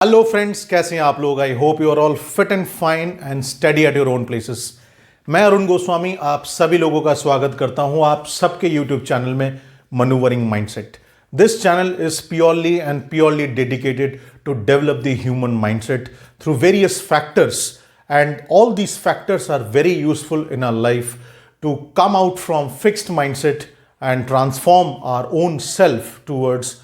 Hello friends, कैसे हैं आप लोग। I hope you are all fit and fine and study at your own places. मैं अरुण गोस्वामी आप सभी लोगों का स्वागत करता हूं आप सबके यूट्यूब चैनल में manoeuvring mindset. This channel is purely dedicated to develop the human mindset through various factors, and all these factors are very useful in our life to come out from fixed mindset and transform our own self towards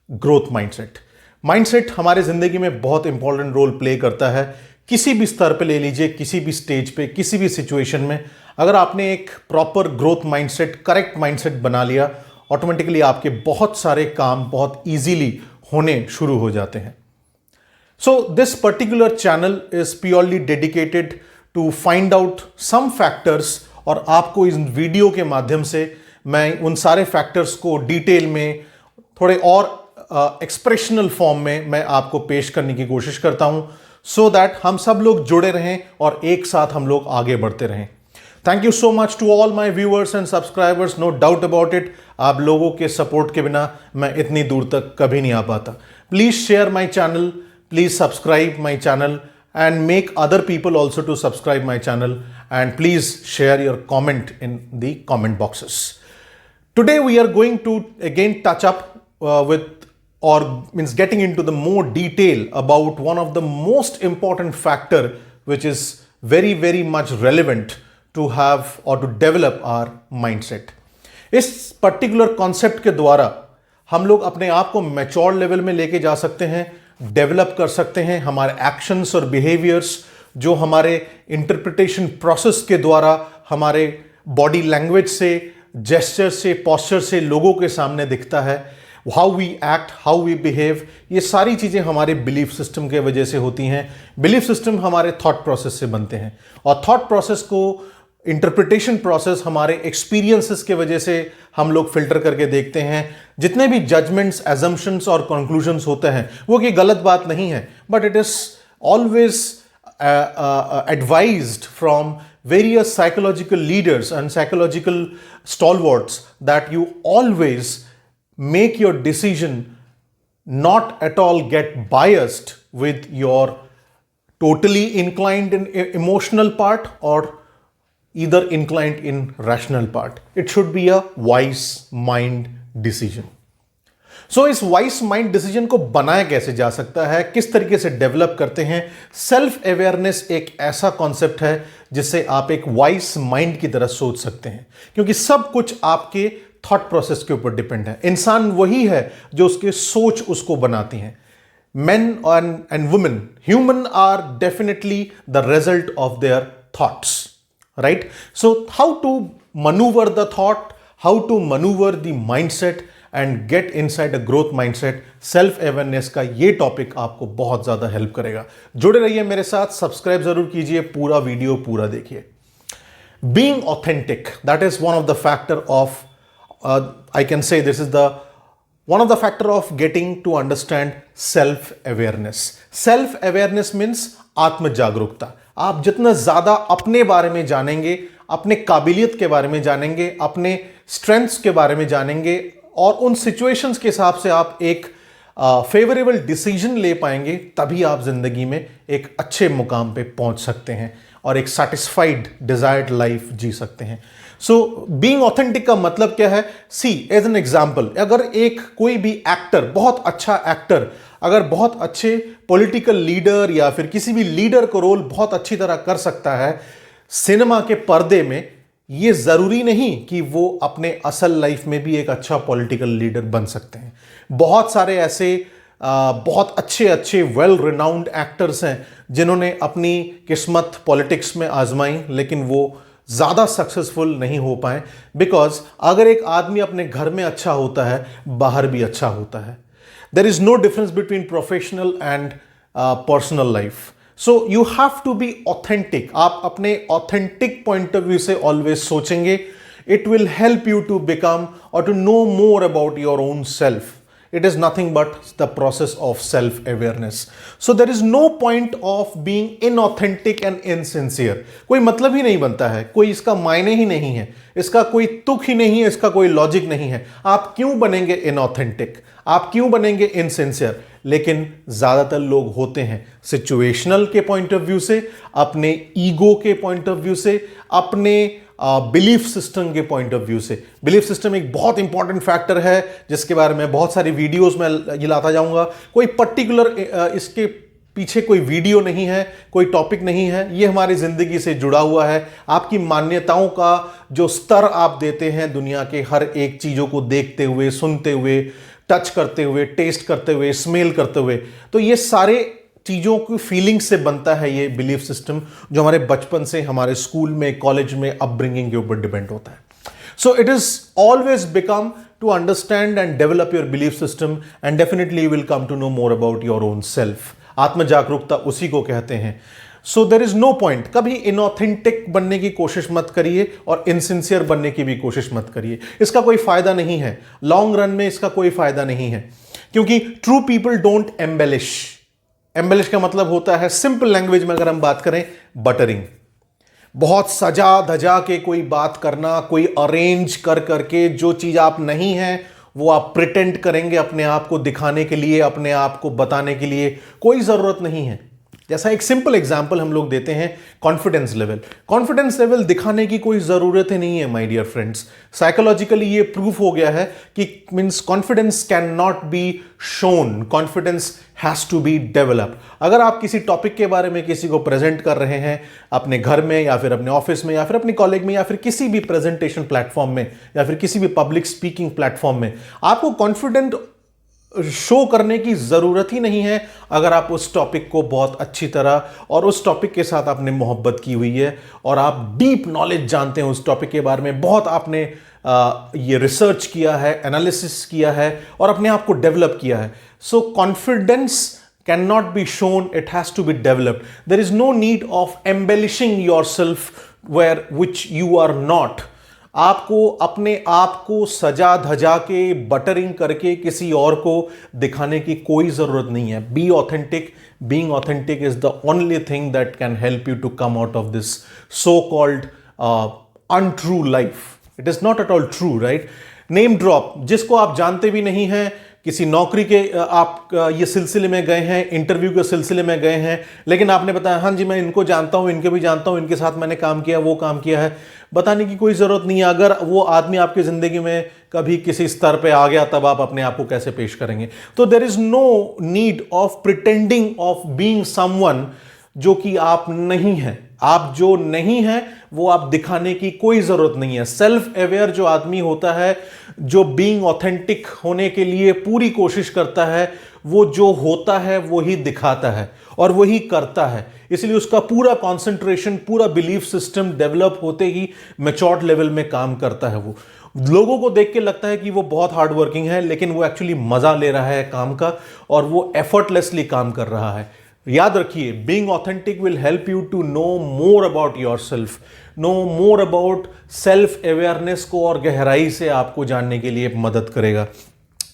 growth mindset. Mindset हमारे जिंदगी में बहुत important role play करता है। किसी भी स्तर पे ले लीजिए, किसी भी स्टेज पे, किसी भी सिचुएशन में, अगर आपने एक proper growth mindset, correct mindset बना लिया, ऑटोमेटिकली आपके बहुत सारे काम बहुत इजीली होने शुरू हो जाते हैं। So this particular channel is purely dedicated to find out some factors, और आपको इस वीडियो के माध्यम से मैं उन सारे फैक्टर्स को डिटेल में थोड़े और एक्सप्रेशनल फॉर्म में मैं आपको पेश करने की कोशिश करता हूं, सो दैट हम सब लोग जुड़े रहें और एक साथ हम लोग आगे बढ़ते रहें। Thank you so much to all my viewers and subscribers. No doubt about it, आप लोगों के सपोर्ट के बिना मैं इतनी दूर तक कभी नहीं आ पाता। Please share my channel, please subscribe my channel and make other people also to subscribe my channel, and please share your comment in the comment boxes. Today we are going to again touch up with, or means getting into the more detail about one of the most important factor which is very much relevant to have or to develop our mindset. इस particular concept के द्वारा हम लोग अपने आप को mature level में लेके जा सकते हैं, डेवलप कर सकते हैं। हमारे एक्शंस और बिहेवियर्स जो हमारे इंटरप्रिटेशन प्रोसेस के द्वारा, हमारे बॉडी लैंग्वेज से, जेस्चर से, पॉस्चर से लोगों के सामने दिखता है। How we act, how we behave, ये सारी चीज़ें हमारे बिलीफ सिस्टम के वजह से होती हैं। बिलीफ सिस्टम हमारे थॉट प्रोसेस से बनते हैं, और थॉट प्रोसेस को इंटरप्रिटेशन प्रोसेस हमारे एक्सपीरियंसेस के वजह से हम लोग फिल्टर करके देखते हैं। जितने भी जजमेंट्स, एजम्पशंस और कंक्लूजन्स होते हैं वो कि गलत बात नहीं है, but it is always advised from various psychological leaders and psychological stalwarts that you always make your decision not at all get biased with your totally inclined in emotional part or either inclined in rational part. It should be a wise mind decision. So इस wise mind decision को बनाया कैसे जा सकता है, किस तरीके से डेवलप करते हैं। सेल्फ अवेयरनेस एक ऐसा कॉन्सेप्ट है जिससे आप एक वाइज माइंड की तरह सोच सकते हैं, क्योंकि सब कुछ आपके थॉट प्रोसेस के ऊपर डिपेंड है। इंसान वही है जो उसके सोच उसको बनाती हैं। Men and women, human are definitely the result of their thoughts, right? So how to maneuver the thought, how to maneuver the mindset and get inside a growth mindset, self awareness का ये topic आपको बहुत ज़्यादा help करेगा। जुड़े रहिए मेरे साथ, सब्सक्राइब ज़रूर कीजिए, पूरा वीडियो पूरा देखिए। Being authentic, that is one of the factor of I can say this is the one of the factor of getting to understand self awareness. Self awareness means आत्म जागरूकता। आप जितना ज्यादा अपने बारे में जानेंगे, अपने काबिलियत के बारे में जानेंगे, अपने स्ट्रेंथ्स के बारे में जानेंगे, और उन सिचुएशंस के हिसाब से आप एक फेवरेबल डिसीजन ले पाएंगे, तभी आप जिंदगी में एक अच्छे मुकाम पे पहुंच सकते हैं और एक सेटिस्फाइड डिजायर्ड लाइफ जी सकते हैं। सो बीइंग ऑथेंटिक का मतलब क्या है? सी एज एन एग्जाम्पल, अगर एक कोई भी एक्टर, बहुत अच्छा एक्टर, अगर बहुत अच्छे पॉलिटिकल लीडर या फिर किसी भी लीडर को रोल बहुत अच्छी तरह कर सकता है सिनेमा के पर्दे में, ये जरूरी नहीं कि वो अपने असल लाइफ में भी एक अच्छा पॉलिटिकल लीडर बन सकते हैं। बहुत सारे ऐसे बहुत अच्छे वेल रिनाउंड एक्टर्स हैं जिन्होंने अपनी किस्मत पॉलिटिक्स में आजमाई, लेकिन वो ज़्यादा सक्सेसफुल नहीं हो पाए, बिकॉज अगर एक आदमी अपने घर में अच्छा होता है, बाहर भी अच्छा होता है। There is no difference between professional and personal life. So you have to be authentic. आप अपने ऑथेंटिक पॉइंट ऑफ व्यू से ऑलवेज सोचेंगे, it will help you to become और to know more about your own self. It is nothing but the process of self-awareness. So there is no point of being inauthentic and insincere. कोई मतलब ही नहीं बनता है, कोई इसका मायने ही नहीं है। इसका कोई तुक ही नहीं है, इसका कोई लॉजिक नहीं है। आप क्यों बनेंगे इनऑथेंटिक, आप क्यों बनेंगे इनसिंसियर? लेकिन ज्यादातर लोग होते हैं सिचुएशनल के पॉइंट ऑफ व्यू से, अपने ईगो के पॉइंट ऑफ व्यू से, अपने बिलीफ सिस्टम के पॉइंट ऑफ व्यू से। बिलीफ सिस्टम एक बहुत इंपॉर्टेंट फैक्टर है जिसके बारे में बहुत सारी वीडियोस में ये लाता जाऊंगा। कोई पर्टिकुलर इसके पीछे कोई वीडियो नहीं है, कोई टॉपिक नहीं है, ये हमारी जिंदगी से जुड़ा हुआ है। आपकी मान्यताओं का जो स्तर आप देते हैं दुनिया के हर एक चीजों को देखते हुए, सुनते हुए, टच करते हुए, टेस्ट करते हुए, स्मेल करते हुए, तो ये सारे चीजों की फीलिंग से बनता है ये बिलीफ सिस्टम, जो हमारे बचपन से, हमारे स्कूल में, कॉलेज में, अपब्रिंगिंग के ऊपर डिपेंड होता है। So it is always become to understand and develop your belief system and definitely you will come to know more about your own self. आत्म जागरूकता उसी को कहते हैं। So there is no point, कभी इनऑथेंटिक बनने की कोशिश मत करिए और इनसिंसियर बनने की भी कोशिश मत करिए। इसका कोई फायदा नहीं है, लॉन्ग रन में इसका कोई फायदा नहीं है, क्योंकि true people don't embellish. Embellish का मतलब होता है, सिंपल लैंग्वेज में अगर हम बात करें, बटरिंग। बहुत सजा धजा के कोई बात करना, कोई अरेंज कर करके जो चीज आप नहीं है वो आप प्रिटेंड करेंगे अपने आप को दिखाने के लिए, अपने आप को बताने के लिए, कोई जरूरत नहीं है। जैसा एक सिंपल एग्जांपल हम लोग देते हैं, कॉन्फिडेंस लेवल। कॉन्फिडेंस लेवल दिखाने की कोई जरूरत ही नहीं है माय डियर फ्रेंड्स। साइकोलॉजिकली ये प्रूफ हो गया है कि means confidence can not be shown, confidence has to be developed. अगर आप किसी टॉपिक के बारे में किसी को प्रेजेंट कर रहे हैं अपने घर में या फिर अपने ऑफिस में या फिर अपने कॉलेज में या फिर किसी भी प्रेजेंटेशन प्लेटफॉर्म में या फिर किसी भी पब्लिक स्पीकिंग प्लेटफॉर्म में, आपको कॉन्फिडेंट शो करने की जरूरत ही नहीं है अगर आप उस टॉपिक को बहुत अच्छी तरह और उस टॉपिक के साथ आपने मोहब्बत की हुई है और आप डीप नॉलेज जानते हैं उस टॉपिक के बारे में, बहुत आपने ये रिसर्च किया है, एनालिसिस किया है और अपने आप को डेवलप किया है। So confidence can not be shown, it has to be developed. There is no need of embellishing yourself where which you are not. आपको अपने आप को सजा धजा के, बटरिंग करके किसी और को दिखाने की कोई जरूरत नहीं है। Be authentic, being authentic is the only thing that can help you to come out of this so called untrue life. It is not at all true, right? Name drop, जिसको आप जानते भी नहीं हैं, किसी नौकरी के आप ये सिलसिले में गए हैं, इंटरव्यू के सिलसिले में गए हैं, लेकिन आपने बताया हाँ जी मैं इनको जानता हूं, इनके भी जानता हूं, इनके साथ मैंने काम किया, वो काम किया है। बताने की कोई जरूरत नहीं है। अगर वो आदमी आपकी जिंदगी में कभी किसी स्तर पे आ गया, तब आप अपने आप को कैसे पेश करेंगे? तो there is no need of pretending of being someone जो कि आप नहीं हैं। आप जो नहीं हैं वो आप दिखाने की कोई जरूरत नहीं है। सेल्फ अवेयर जो आदमी होता है, जो बीइंग ऑथेंटिक होने के लिए पूरी कोशिश करता है, वो जो होता है वो ही दिखाता है और वही करता है। इसलिए उसका पूरा कंसंट्रेशन, पूरा बिलीफ सिस्टम डेवलप होते ही मैच्योर्ड लेवल में काम करता है। वो लोगों को देख के लगता है कि वो बहुत हार्ड वर्किंग है, लेकिन वो एक्चुअली मजा ले रहा है काम का और वो एफर्टलेसली काम कर रहा है। याद रखिए, being authentic will help you to know more about yourself, know more about self awareness को और गहराई से आपको जानने के लिए मदद करेगा।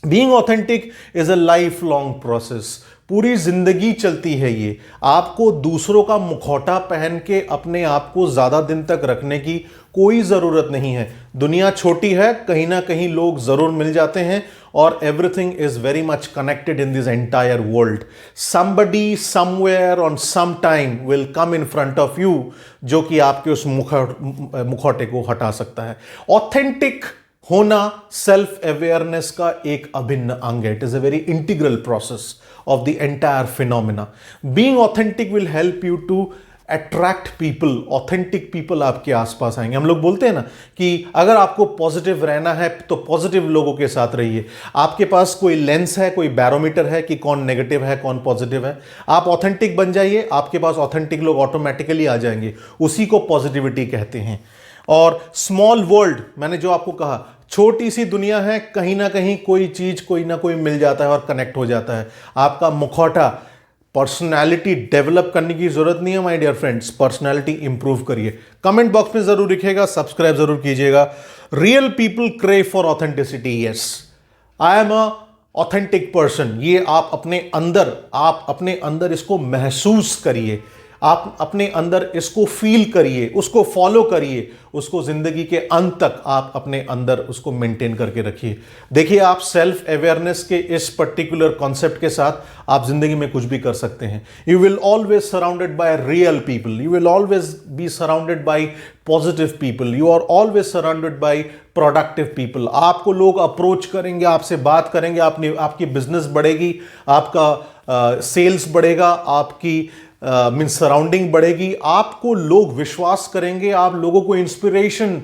Being authentic is a life long process, पूरी जिंदगी चलती है ये। आपको दूसरों का मुखौटा पहन के अपने आप को ज्यादा दिन तक रखने की कोई जरूरत नहीं है। दुनिया छोटी है, कहीं ना कहीं लोग जरूर मिल जाते हैं और everything is very much connected in this entire world. Somebody somewhere on some time will come in front of you, जो कि आपके उस मुखौटे को हटा सकता है। ऑथेंटिक होना सेल्फ अवेयरनेस का एक अभिन्न अंग है। It is a very integral process of the entire phenomena. Being authentic will help you to attract people. Authentic people आपके आसपास आएंगे। हम लोग बोलते हैं ना कि अगर आपको पॉजिटिव रहना है तो पॉजिटिव लोगों के साथ रहिए। आपके पास कोई लेंस है, कोई बैरोमीटर है कि कौन नेगेटिव है, कौन पॉजिटिव है। आप ऑथेंटिक बन जाइए, आपके पास ऑथेंटिक लोग ऑटोमेटिकली आ जाएंगे। उसी को पॉजिटिविटी कहते हैं। और स्मॉल वर्ल्ड, मैंने जो आपको कहा, छोटी सी दुनिया है, कहीं ना कहीं कोई चीज, कोई ना कोई मिल जाता है और कनेक्ट हो जाता है। आपका मुखौटा, पर्सनालिटी डेवलप करने की जरूरत नहीं है my dear friends. Personality improve करिए। कमेंट बॉक्स में जरूर लिखिएगा, सब्सक्राइब जरूर कीजिएगा। Real people crave for authenticity. Yes, I am a authentic person. ये आप अपने अंदर इसको महसूस करिए। आप अपने अंदर इसको फील करिए, उसको फॉलो करिए, उसको जिंदगी के अंत तक आप अपने अंदर उसको मेंटेन करके रखिए। देखिए, आप सेल्फ अवेयरनेस के इस पर्टिकुलर कॉन्सेप्ट के साथ आप जिंदगी में कुछ भी कर सकते हैं। You will always surrounded by real people, you will always be surrounded by positive people, you are always surrounded by productive people. आपको लोग अप्रोच करेंगे, आपसे बात करेंगे, आपकी बिजनेस बढ़ेगी, आपका सेल्स बढ़ेगा, आपकी मीन्स सराउंडिंग बढ़ेगी, आपको लोग विश्वास करेंगे, आप लोगों को इंस्पिरेशन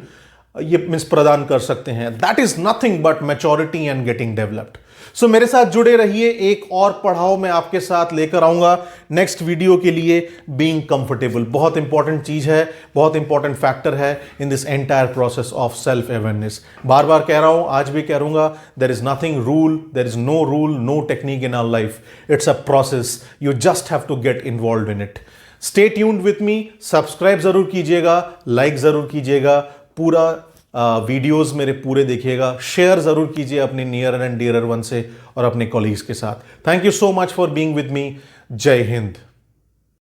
ये मीन्स प्रदान कर सकते हैं। That is nothing but maturity and getting developed. So मेरे साथ जुड़े रहिए, एक और पढ़ाओ मैं आपके साथ लेकर आऊंगा नेक्स्ट वीडियो के लिए। बीइंग कंफर्टेबल बहुत इंपॉर्टेंट चीज है, बहुत इंपॉर्टेंट फैक्टर है in this entire process of self awareness. बार बार कह रहा हूं, आज भी कह रहूंगा, there is nothing rule, there is no rule, no technique in our life, it's a process, you just have to get involve in it. Stay tuned with me, subscribe जरूर कीजिएगा, लाइक जरूर कीजिएगा, पूरा वीडियोस मेरे पूरे देखिएगा, share जरूर कीजिए अपने नियर एंड डियर वन से और अपने कॉलीग्स के साथ। Thank you so much for being with me. जय हिंद।